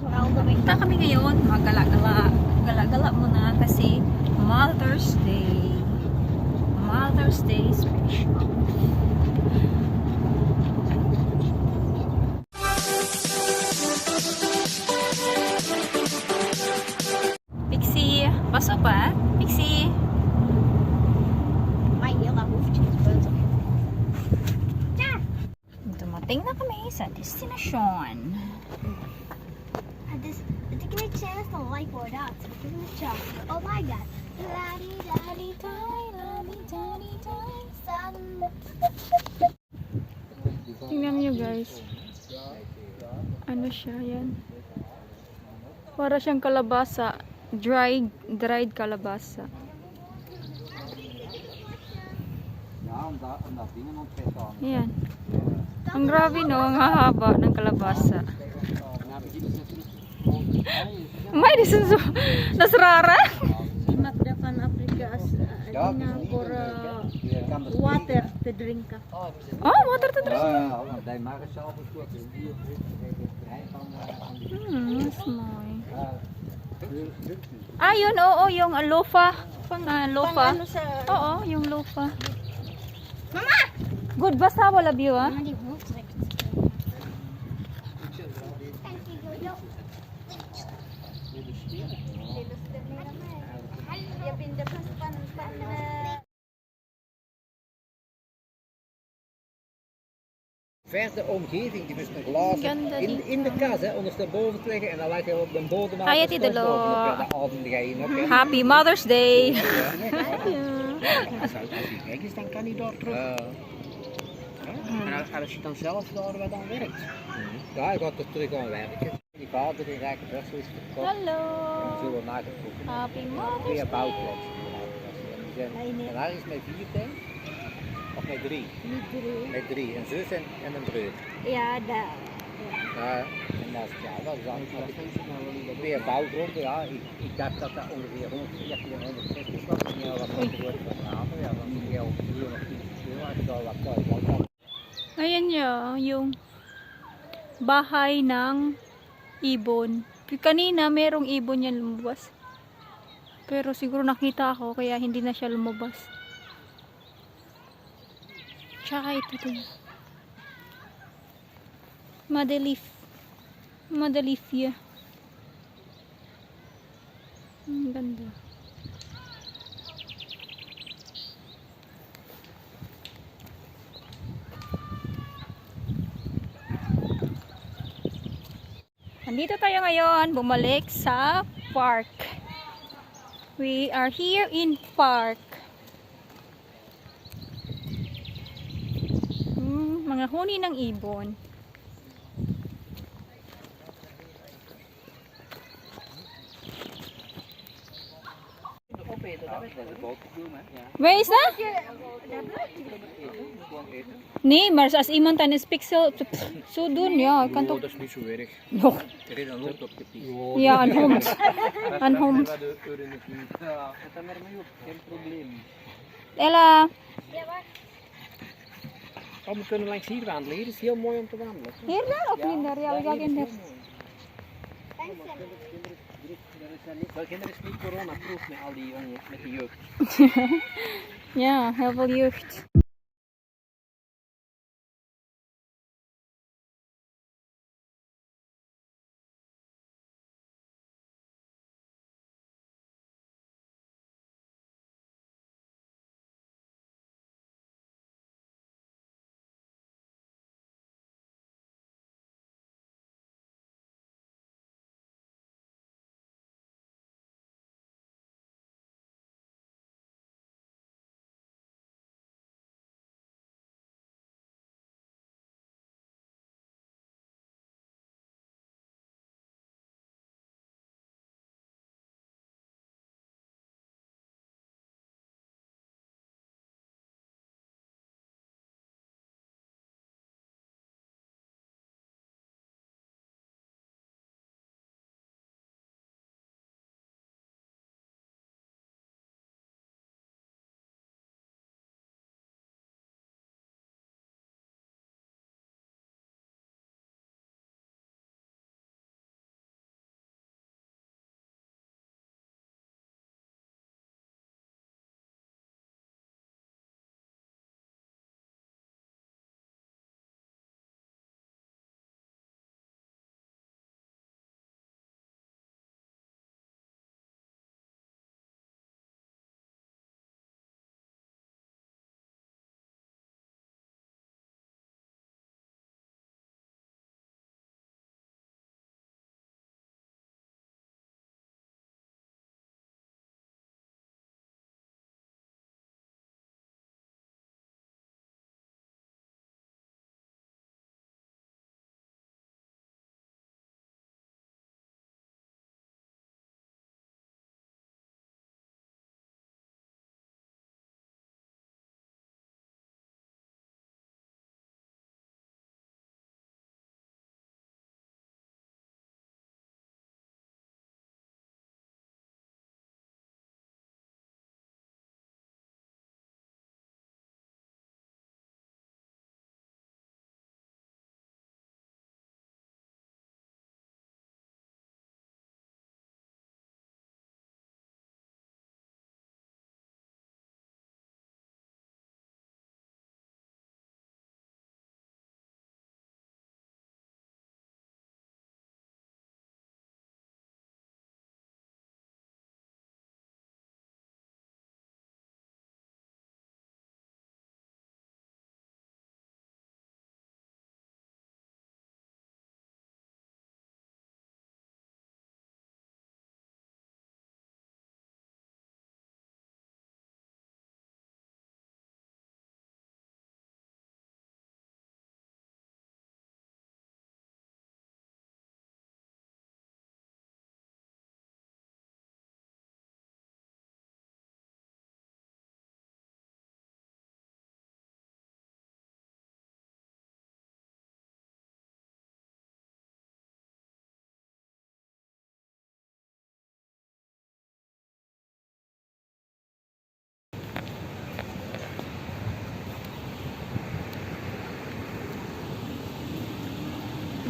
Punta kami ngayon, magala-gala muna kasi Mother's Day. Mother's Day special. Pixie, pasok pa? Pixie. Dumating na kami sa destinasyon. Ik weet zelfs nog like voor dat. Oh my god. Tingnan niyo guys. Ano siya yan? Para siyang kalabasa. Dried kalabasa. Ayan. Ang grabe no, ang hahaba ng kalabasa. May disenso. Nasrara? Iemand van Afrika is voor water te drinken. Oh, water to drink. That's mooi. Ah, yun, oo, yung lofa. Pang lofa. Oo, yung lofa. Mama! Good, basta wala view, ah. Die hoofd trekt. Je bent de pas van Verder omgeving, die moest een glazen Ganda in de kas, hè, ondersteboven te leggen en dan leg je op de bodem aan. Kaya tidalo. Happy Happy. Mother's Day. Als hij weg is, dan kan hij daar terug. En als je dan zelf daar dan werkt. Ja, hij gaat er terug aan werken. Die vader die rijke Brussel is verkocht. Hallo. En zo wordt nagetrokken. Happy Mother's Twee Day. bouwplots. En daar is met 4 denk ik. Of met 3? Met 3. Een zus en een broer. Ja, daar. Ja, en dat is, ja, dat is dan weer bouwgronden. Ja, ik dacht dat dat ongeveer 140 en 160 was. Ja, wat wordt verhaven. Ja, dan zie je al 420 kilo. Als je daar wat kwijt. Ayan niya, yung bahay ng ibon. Kanina, merong ibon yan lumabas. Pero siguro nakita ako, kaya hindi na siya lumabas. Tsaka ito din. Madelifia. Ang ganda. Nandito tayo ngayon, bumalik sa park. We are here in park. Mga huni ng ibon. Waar is dat? Nee, maar als iemand aan het pixel zo doen, ja, kan toch... Dat is niet zo erg. Nog. Er is een hond op de piek. Ja, een hond. Een hond. Ja, zet er mee op, geen probleem. Ella. Oh, we kunnen langs hier wandelen. Hier is heel mooi om te wandelen. Hier daar of minder? Ja, we gaan in daar. Wel, kinderen is niet corona-proof met al die jongen, met die jeugd. Ja, heel veel jeugd.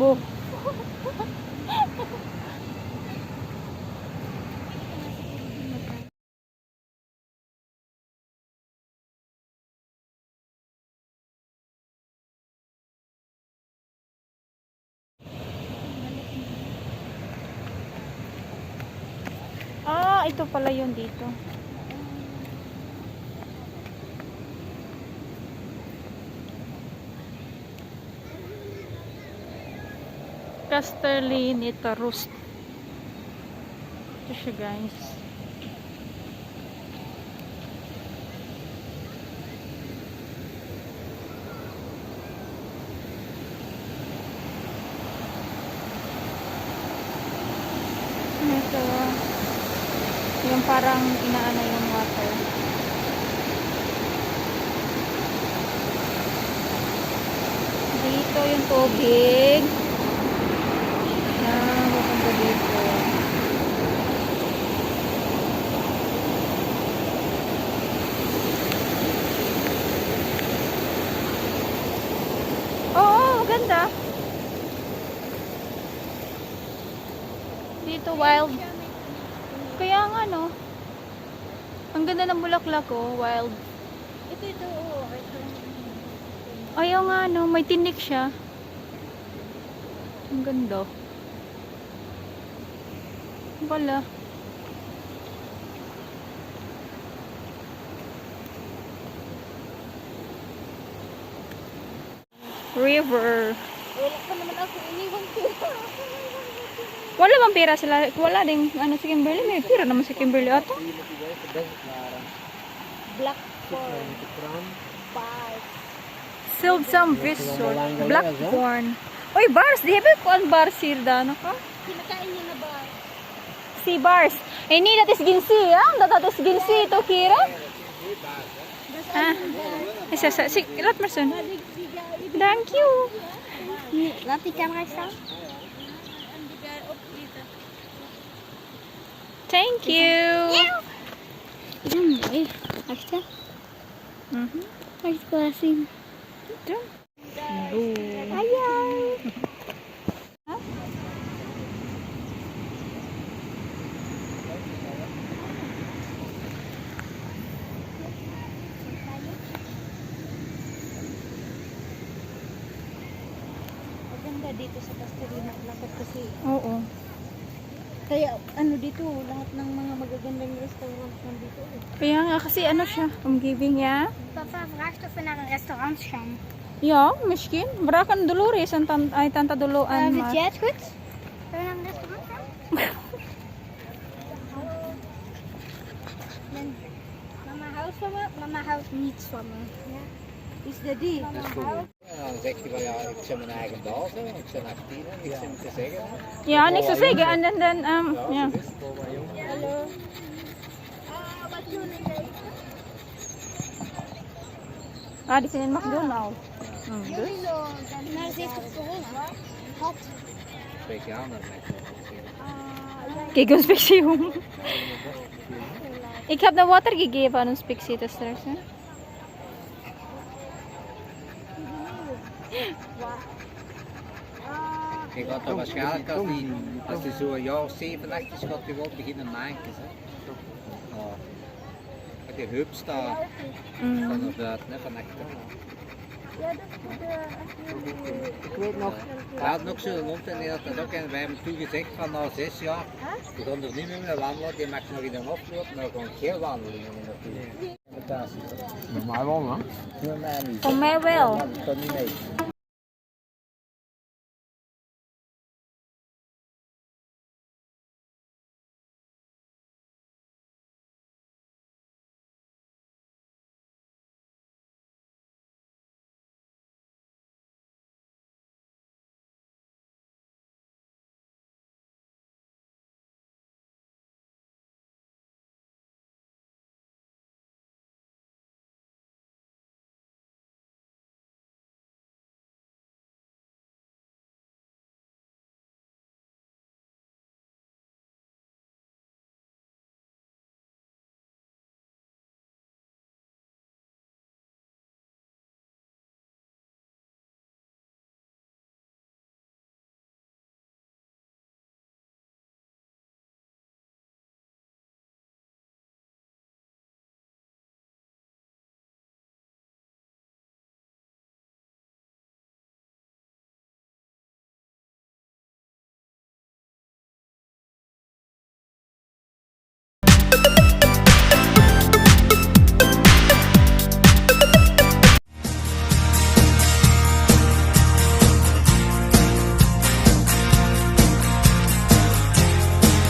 Bo. Ah, ito pala yun dito. Castellinita Roost. Ito siya, guys. Ito. Yung parang inaano yung water. Dito yung tubig. Maganda dito. Oo, maganda. Dito wild. Kaya nga no. Ang ganda ng bulaklak ko, wild. Ito, oo. Ayaw nga no, may tinik siya. Ang ganda. Wala. River. Wala pa naman ako iniwan ko. Wala bang pera sila? Wala ding ano si Kimberly. May pera naman si Kimberly ato. Blackcorn. Bars. Sealed some visor. Blackcorn. Oy, bars. Di ba ko ang bars sirda no ka? Kinakain niya na ba? Si bars. Eh ni datis ginsi, ah. Datis ginsi to Kira. Ah. Isa sa si lat person. Thank you. Lati camera sa? Thank you. Eh, akta. Mhm. Akta klasin. Ito. Ayaw. Maganda dito sa Castellina Lakad kasi Oo. kaya ano dito lahat ng mga magagandang restaurant nandito eh. Kaya nga kasi ano siya, umgiving ya. Papa, vraag of we naar een restaurant gaan. Ja, misschien. Brakan Dolores ang ay tanta duluan Vind maar. jij het goed? Zullen we naar een restaurant gaan? Mama houdt van me, mama houdt niet van me. Ja. Is dat die? Mama houdt. En dan zeg je van ja, ik zet mijn eigen baas, hè. Ik ben 18 en niks om te zeggen. Hè. Ja, niks te zeggen. En dan ja. Dat is voor mijn jongen. Hallo. Wat doen jullie? Ah, di sini McDonald's. Dus. Maar ze heeft toch corona? Had. Speciaal naar mij. Kijk, ons speciaal. Ik heb de water gegeven aan ons pixie straks. Hè? Ik had er waarschijnlijk als die zo een jaar 7, 8 is, gaat die wel beginnen maken. Met die heup staat van naar buiten, hè, van achter. Ja, dat is goed. Ik weet nog. Hij had nog zo'n hond en die had dat ook. En wij hebben toen gezegd van na 6 jaar, we gaan er niet meer mee wandelen, die mag nog in een oploop, maar we gaan geen wandelingen meer naartoe. Normaal wel, hè? Normaal niet. Voor mij wel. Dat kan niet mee.